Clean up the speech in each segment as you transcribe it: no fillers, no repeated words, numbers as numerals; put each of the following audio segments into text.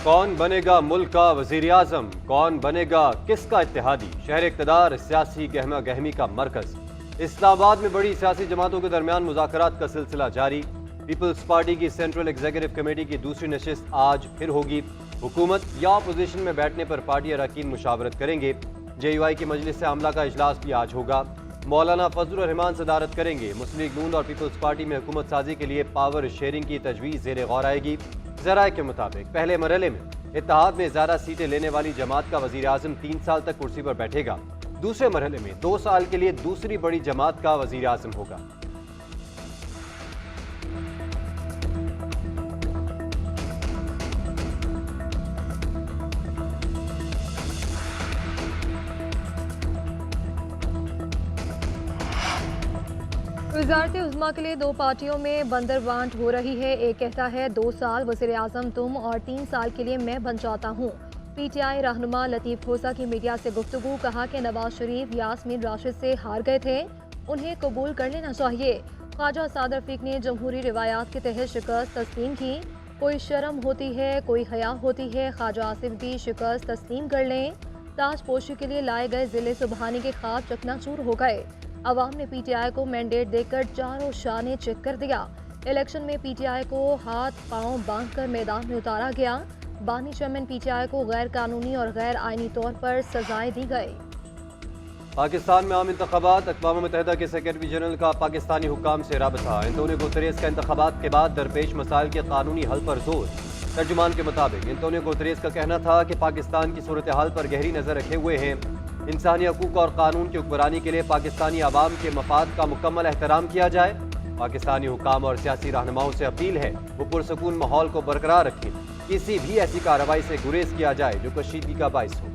कौन बनेगा मुल्क का वजीर आजम, कौन बनेगा किसका इत्तेहादी, शहर इक़्तिदार सियासी गहमा गहमी का मरकज। इस्लामाबाद में बड़ी सियासी जमातों के दरमियान मुज़ाकरात का सिलसिला जारी। पीपल्स पार्टी की सेंट्रल एग्जीक्यूटिव कमेटी की दूसरी नशिस्त आज फिर होगी। हुकूमत या अपोजिशन में बैठने पर पार्टी अरकान मुशावरत करेंगे। JUI की मजलिस आमला का इजलास भी आज होगा। मौलाना फजलुर रहमान सदारत करेंगे। मुस्लिम लीग नून और पीपल्स पार्टी में हुकूमत साजी के लिए पावर शेयरिंग की तजवीज़ ज़ेर गौर आएगी। ज़राए के मुताबिक पहले मरहले में इत्तेहाद में ज़्यादा सीटें लेने वाली जमात का वज़ीर आज़म 3 साल तक कुर्सी पर बैठेगा। दूसरे मरहले में 2 साल के लिए दूसरी बड़ी जमात का वज़ीर आज़म होगा। वज़ारत उज़्मा के लिए 2 पार्टियों में बंदरबांट हो रही है। एक कहता है 2 साल वज़ीर आज़म तुम और 3 साल के लिए मैं बन जाता हूँ। PTI रहनुमा लतीफ़ खोसा की मीडिया से गुफ्तगू, कहा कि नवाज शरीफ यास्मीन राशिद से हार गए थे, उन्हें कबूल कर लेना चाहिए। ख्वाजा साद रफ़ीक ने जमहूरी रिवायात के तहत शिकस्त तस्लीम की। कोई शर्म होती है, कोई हया होती है। ख्वाजा आसिफ भी शिकस्त तस्लीम कर लें। ताजपोशी के लिए लाए गए ज़िले सुबहानी के ख्वाब चकनाचूर हो गए। अवाम ने PTI को मैंडेट देकर चारों शाने चेक कर दिया। इलेक्शन में PTI को हाथ पांव बांधकर मैदान में उतारा गया। बानी चेयरमैन PTI को गैर कानूनी और गैर आईनी तौर पर सजाएं दी गई। पाकिस्तान में आम इंतखाबात। अक़वाम मुत्तहिदा के सेक्रेटरी जनरल का पाकिस्तानी हुक्काम से राबता। एंटोनियो गुतरेस का इंतखाबात के बाद दरपेश मसाइल के कानूनी हल पर जोर। तर्जुमान के मुताबिक एंटोनियो गुतरेस का कहना था कि पाकिस्तान की सूरत हाल पर गहरी नज़र रखे हुए हैं। इंसानी हकूक़ और कानून की हुक्मरानी के लिए पाकिस्तानी आवाम के मफाद का मुकम्मल एहतराम किया जाए। पाकिस्तानी हुक्काम और सियासी रहनुमाओं से अपील है वो पुरसकून माहौल को बरकरार रखें। किसी भी ऐसी कार्रवाई से गुरेज किया जाए जो कशीदगी का बाइस हो।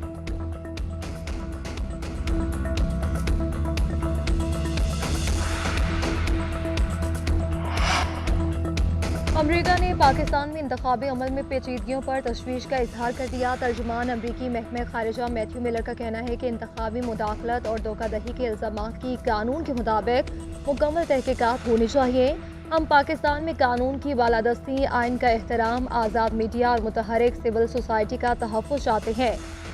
अमरीका ने पाकिस्तान में इंतखाबी अमल में पेचीदगियों पर तशवीश का इजहार कर दिया। तर्जुमान अमरीकी महकमे खारिजा मैथ्यू मिलर का कहना है कि इंतखाबी मुदाखलत और धोखाधड़ी के इल्जामात की कानून के मुताबिक मुकम्मल तहकीकात होनी चाहिए। हम पाकिस्तान में कानून की बालादस्ती, आइन का एहतराम, आज़ाद मीडिया और मुतहरिक सिविल सोसाइटी का तहफ़्फ़ुज़ चाहते हैं।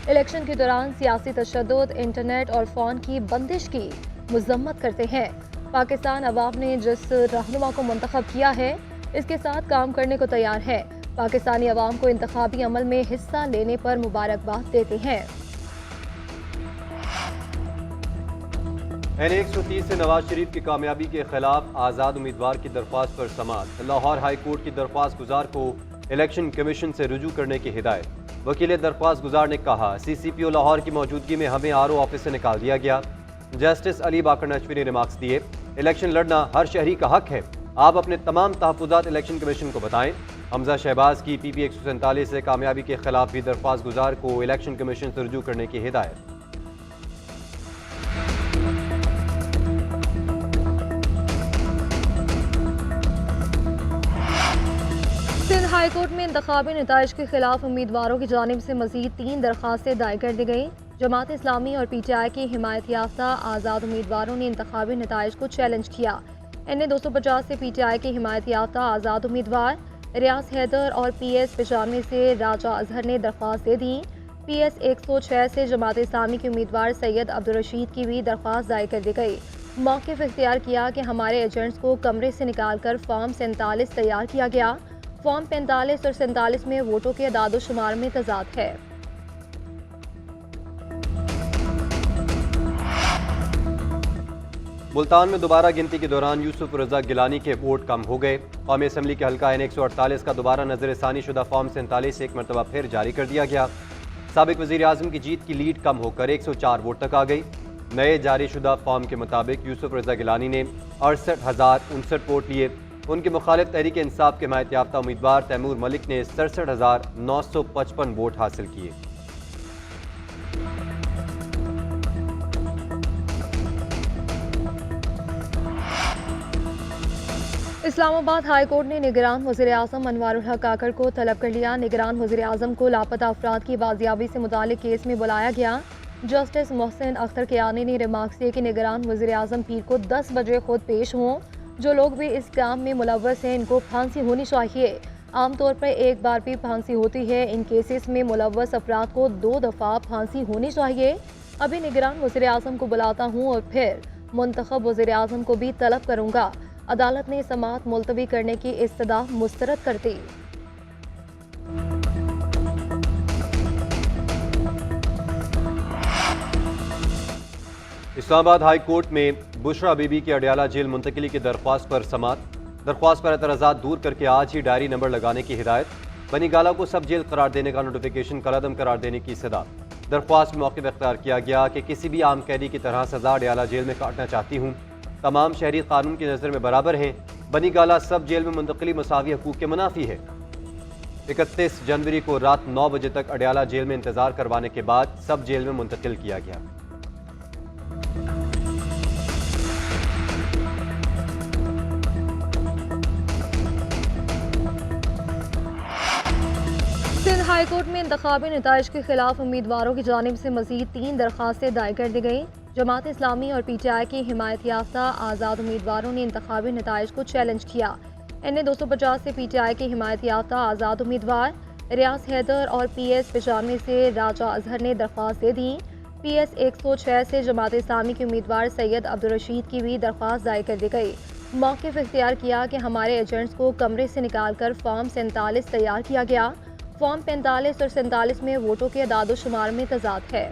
इलेक्शन के दौरान सियासी तशद्दुद, इंटरनेट और फ़ोन की बंदिश की मज़म्मत करते हैं। पाकिस्तान अवाम ने जिस रहनुमा को मुंतखब किया है इसके साथ काम करने को तैयार है। पाकिस्तानी अवाम को इंतखाबी अमल में हिस्सा लेने पर मुबारकबाद देते हैं। N130 से नवाज शरीफ की कामयाबी के खिलाफ आज़ाद उम्मीदवार की दरख्वास्त पर समाअत। लाहौर हाई कोर्ट की दरख्वास्त गुजार को इलेक्शन कमीशन से रुजू करने की हिदायत। वकील दरख्वास्त गुजार ने कहा CCPO लाहौर की मौजूदगी में हमें RO ऑफिस से निकाल दिया गया। जस्टिस अली बाकर नचवी ने रिमार्क्स दिए, इलेक्शन लड़ना हर शहरी का हक है, आप अपने तमाम तहफ़्फ़ुज़ात इलेक्शन कमीशन को बताएं। हमजा शहबाज की PP 147 से कामयाबी के खिलाफ भी दरख्वास्त गुजार को इलेक्शन कमीशन से रुजू करने की हिदायत। सिंध हाई कोर्ट में इंतखाबी नताइज के खिलाफ उम्मीदवारों की जानिब से मजीद 3 दरख्वास्तें दायर कर दी गई। जमात इस्लामी और PTI की हिमायत याफ्ता आज़ाद उम्मीदवारों ने इंतखाबी नताइज को चैलेंज किया। N250 से PTI की हिमायत याफ्ता आज़ाद उम्मीदवार रियाज हैदर और PS 95 से राजा अजहर ने दरख्वास्त दे दी। PS 106 से जमात इस्लामी के उम्मीदवार सैयद अब्दुल रशीद की भी दरख्वास्त दायर कर दी गई। मौक़िफ़ इख्तियार किया कि हमारे एजेंट्स को कमरे से निकाल कर फॉर्म 47 तैयार किया गया। फॉर्म 45 और 47 में वोटों के अदाद शुमार में तजाद है। मुल्तान में दोबारा गिनती के दौरान यूसुफ रज़ा गिलानी के वोट कम हो गए। कौमी असम्बली के हल्का N148 का दोबारा नजरसानी शुदा फॉर्म 47 एक मरतबा फिर जारी कर दिया गया। साबिक वज़ीर आज़म की जीत की लीड कम होकर 104 वोट तक आ गई। नए जारी शुदा फॉर्म के मुताबिक यूसुफ रज़ा गिलानी ने 68,059 वोट लिए। उनके मुखालिफ तहरीक इंसाफ के हिमायत याफ्ता उम्मीदवार तैमूर मलिक ने 67,955 वोट हासिल किए। इस्लामाबाद हाई कोर्ट ने निगरान वज़ीर आज़म अनवारुल हक काकड़ को तलब कर लिया। निगरान वज़ीर आज़म को लापता अफराद की बाजियाबी से मुताल्लिक केस में बुलाया गया। जस्टिस मोहसिन अख्तर कियानी ने रिमार्क्स दिए कि निगरान वज़ीर आज़म पीर को 10 बजे खुद पेश हों। जो लोग भी इस काम में मुलव्वस हैं इनको फांसी होनी चाहिए। आमतौर पर एक बार भी फांसी होती है। इन केसेस में मुलव्वस अफराद को 2 दफ़ा फांसी होनी चाहिए। अभी निगरान वज़ीर आज़म को बुलाता हूँ और फिर मुंतखब वज़ीर आज़म को भी तलब करूँगा। अदालत ने समाअत मुलतवी करने की इस्तदा मुस्तरद कर दी। इस्लामाबाद हाई कोर्ट में बुशरा बीबी की अडयाला जेल मुंतकिली की दरख्वास्त पर समाअत। दरख्वास्त पर एतराज़ात दूर करके आज ही डायरी नंबर लगाने की हिदायत। बनी गाला को सब जेल करार देने का नोटिफिकेशन कलअदम करार देने की सदा। दरख्वास्त में मौक़िफ़ इख्तियार किया गया कि किसी भी आम कैदी की तरह सज़ा अडयाला जेल में काटना चाहती हूँ। तमाम शहरी कानून की नज़र में बराबर हैं। बनी गाला सब जेल में मुंतकिली मसावी हकूक़ के मुनाफी है। 31 जनवरी को रात 9 बजे तक अडयाला जेल में इंतज़ार करवाने के बाद सब जेल में मुंतकिल किया गया। सिंध हाई कोर्ट में इंतखाबी नताइज के खिलाफ उम्मीदवारों की जानिब से मजीद 3 दरखास्तें दायर कर दी गई। जमात इस्लामी और PTI की हिमायत याफ्ता आज़ाद उम्मीदवारों ने इंतखाबी नताइज को चैलेंज किया। इनमें 250 से PTI की हिमायत याफ्ता आज़ाद उम्मीदवार रियाज हैदर और PS 95 से राजा अजहर ने दरख्वास्त दे दी। PS 106 से जमात इस्लामी के उम्मीदवार सैयद अब्दुल रशीद की भी दरख्वास्त दायर कर दी गई। मौक़िफ़ इख्तियार किया कि हमारे एजेंट्स को कमरे से निकाल कर फॉर्म 47 तैयार किया गया। फॉर्म 45 और 47 में वोटों के अदाद शुमार में तजाद है।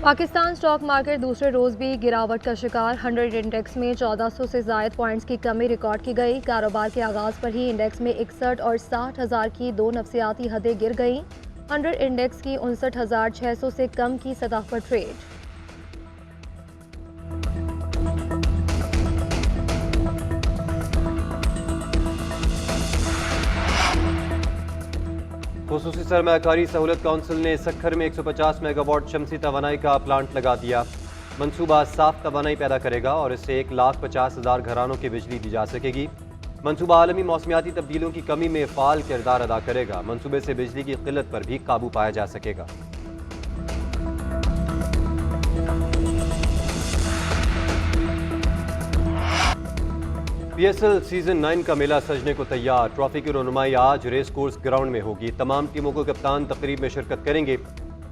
पाकिस्तान स्टॉक मार्केट दूसरे रोज भी गिरावट का शिकार। 100 इंडेक्स में 1400 से ज़ायद पॉइंट्स की कमी रिकॉर्ड की गई। कारोबार के आगाज पर ही इंडेक्स में 61 और 60,000 की 2 नफ्सियाती हदें गिर गईं। 100 इंडेक्स की 59,600 से कम की सतह पर ट्रेड। खुसूसी सरमायाकारी सहूलत काउंसिल ने सखर में 150 मेगावाट शमसी तवानाई का प्लांट लगा दिया। मंसूबा साफ तवानाई पैदा करेगा और इससे 1,50,000 घरानों की बिजली दी जा सकेगी। मंसूबा आलमी मौसमियाती तब्दीलियों की कमी में फ़ाल किरदार अदा करेगा। मंसूबे से बिजली की किल्लत पर भी काबू पाया जा सकेगा। PSL सीजन 9 का मेला सजने को तैयार। ट्रॉफी की रोनुमाई आज रेस कोर्स ग्राउंड में होगी। तमाम टीमों को कप्तान तकरीब में शिरकत करेंगे।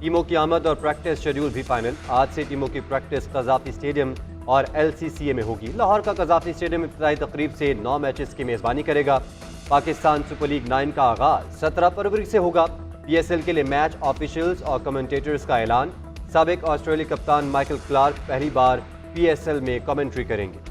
टीमों की आमद और प्रैक्टिस शेड्यूल भी फाइनल। आज से टीमों की प्रैक्टिस कज़ाफ़ी स्टेडियम और LCCA में होगी। लाहौर का कज़ाफ़ी स्टेडियम इब्तिदाई तकरीब से 9 मैचेस की मेज़बानी करेगा। पाकिस्तान सुपर लीग 9 का आगाज 17 फरवरी से होगा। PSL के लिए मैच ऑफिशियल्स और कमेंटेटर्स का ऐलान। साबिक ऑस्ट्रेलिया कप्तान माइकल क्लार्क पहली बार PSL में कमेंट्री करेंगे।